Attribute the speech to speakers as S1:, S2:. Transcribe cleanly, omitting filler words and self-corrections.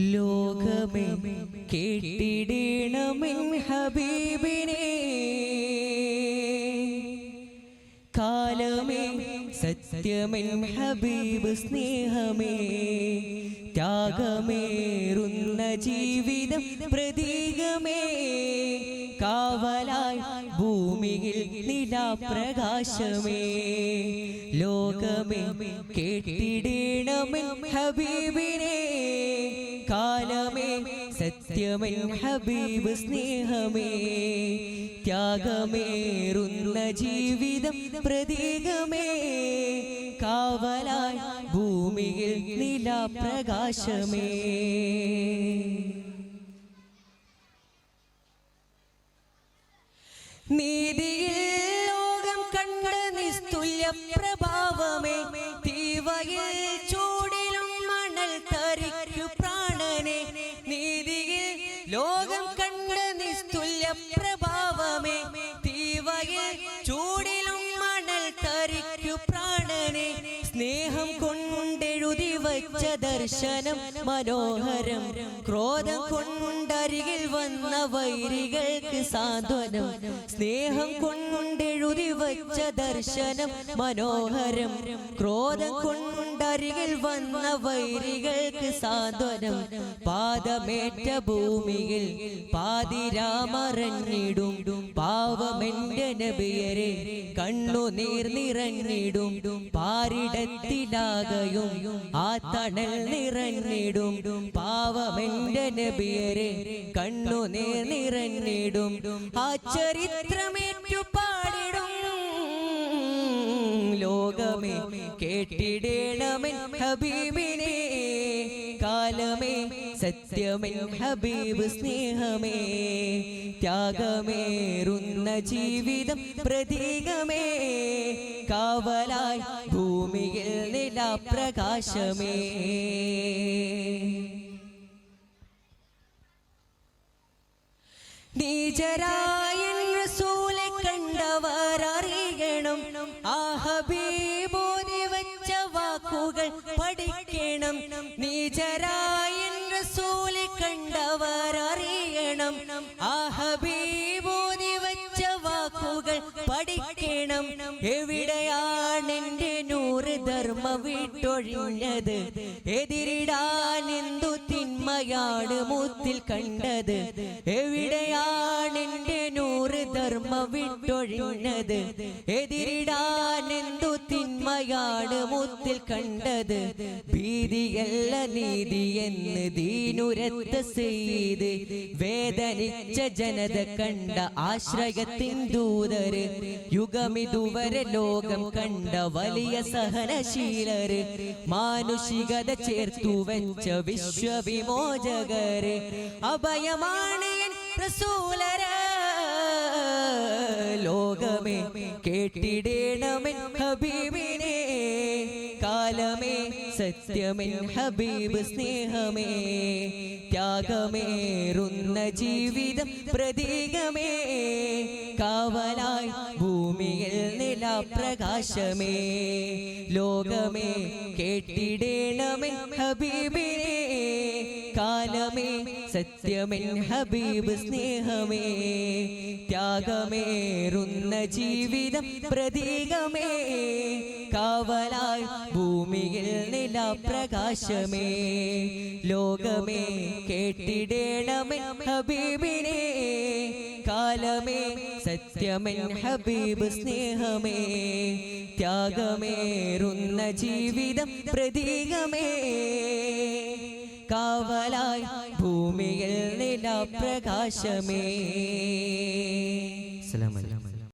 S1: ലോകമേ കേട്ടിടേണമെൻ ഹബീബിനെ, കാലമേ സത്യമെൻ ഹബീബ് സ്നേഹമേ, ത്യാഗമേറുന്ന ജീവിതം പ്രതീകമേ, കാവലായി ഭൂമിയിൽ നിലാപ്രകാശമേ. ലോകമേ കേട്ടിടേണമെൻ ഹബീബിനെ, കാലമേ സത്യമെൻ ഹബീബ് സ്നേഹമേ, ത്യാഗമേറുന്ന ജീവിതം പ്രതീകമേ, കാവലായി ഭൂമിയിൽ നിലാപ്രകാശമേ. നീതിയിൽ ലോകം കണ്ട നിസ്തുല്യ പ്രഭാവമേ, തീവയിൽ ചൂടിലും മണൽ തരിക്കു പ്രാണനെ. നീതിയിൽ ലോകം കണ്ട നിസ്തുല്യ പ്രഭാവമേ, തീവയിൽ ചൂടിലും മണൽ തരിക്കു പ്രാണനെ. സ്നേഹം കൊണ്ടെഴുതി വച്ച ദർശനം മനോഹരം, ക്രോധം കൊണ്ടരികിൽ വന്ന വൈരികൾക്ക് സാന്ത്വനം. സ്നേഹം കൊണ്ടെഴുതി വച്ച ദർശനം മനോഹരം, ക്രോധം കൊണ്ടരികിൽ വന്ന വൈരികൾക്ക് സാന്ത്വനം. പാദമേറ്റ ഭൂമിയിൽ പാതിരാമറഞ്ഞിടും, പാവമെന്റെ നബിയരെ കണ്ണുനീർ നിറഞ്ഞിടും. പാരിടത്തിലാകയും ആ തണൽ നിറഞ്ഞിടും, പാവമെന്റെ നബിയരെ കണ്ണുനീർ നിറഞ്ഞിടും. ആ ചരിത്രമേറ്റു പാടിടും. ലോകമേ കേട്ടിടേണമെൻ ഹബീബിനെ, കാലമേ സത്യമെൻ ഹബീബ് സ്നേഹമേ, ത്യാഗമേറുന്ന ജീവിതം പ്രതീകമേ, കാവലായി ഭൂമിയിൽ നിലാപ്രകാശമേ. നീചരായ റസൂലെ കണ്ടവർ അറിയണം, ആ ഹബീബോധി വച്ച വാക്കുകൾ പഠിക്കണം. നീചരായ റസൂലെ കണ്ടവർ അറിയണം, ആ ഹബീബോധി വച്ച വാക്കുകൾ പഠിക്കണം. എവിടെയാണെന്റെ നൂറ് ധർമ്മ വിട്ടൊഴിഞ്ഞത്, എതിരിടാൻ എന്തു തിന്മയാണ് മുത്തിൽ കണ്ടത്. എവിടെയാണെന്റെ നൂറ് ധർമ്മ വിട്ടൊഴിഞ്ഞത്, എതിരിടാൻ എന്തു തിന്മയാണ് മുത്തിൽ കണ്ടത്. ഭീതിയല്ല നീതി എന്ന് ദീനുരത്ത സെയ്ത്, വേദനിച്ച ജനത കണ്ട ആശ്രയത്തിൻ ദൂതര്, യുഗമിതുവരെ ലോകം കണ്ട വലിയ സഹനശീലര്, മാനുഷികത ചേർത്തു വെച്ച വിശ്വവിമോചകര്, അഭയമാണ് റസൂലരെ. ലോകമേ കേട്ടിടേണമെൻ ഹബീബിനെ, കാലമേ സത്യമെൻ ഹബീബ് സ്നേഹമേ, ത്യാഗമേറുന്ന ജീവിതം പ്രതീകമേ, കാവലായി ഭൂമിയിൽ നിലാപ്രകാശമേ. ലോകമേ കേട്ടിടേണമെൻ ഹബീബിനെ, കാലമേ സത്യമെൻ ഹബീബ് സ്നേഹമേ, ത്യാഗമേറുന്ന ജീവിതം പ്രതീകമേ, കാവലായി ഭൂമിയിൽ നിലാപ്രകാശമേ. ലോകമേ കേട്ടിടേണമെൻ ഹബീബിനെ, കാലമേ സത്യമെൻ ഹബീബ് സ്നേഹമേ, ത്യാഗമേറുന്ന ജീവിതം പ്രതീകമേ, കാവലായി ഭൂമിയിൽ നിലാപ്രകാശമേ. അസ്സലാമു അലൈക്കും.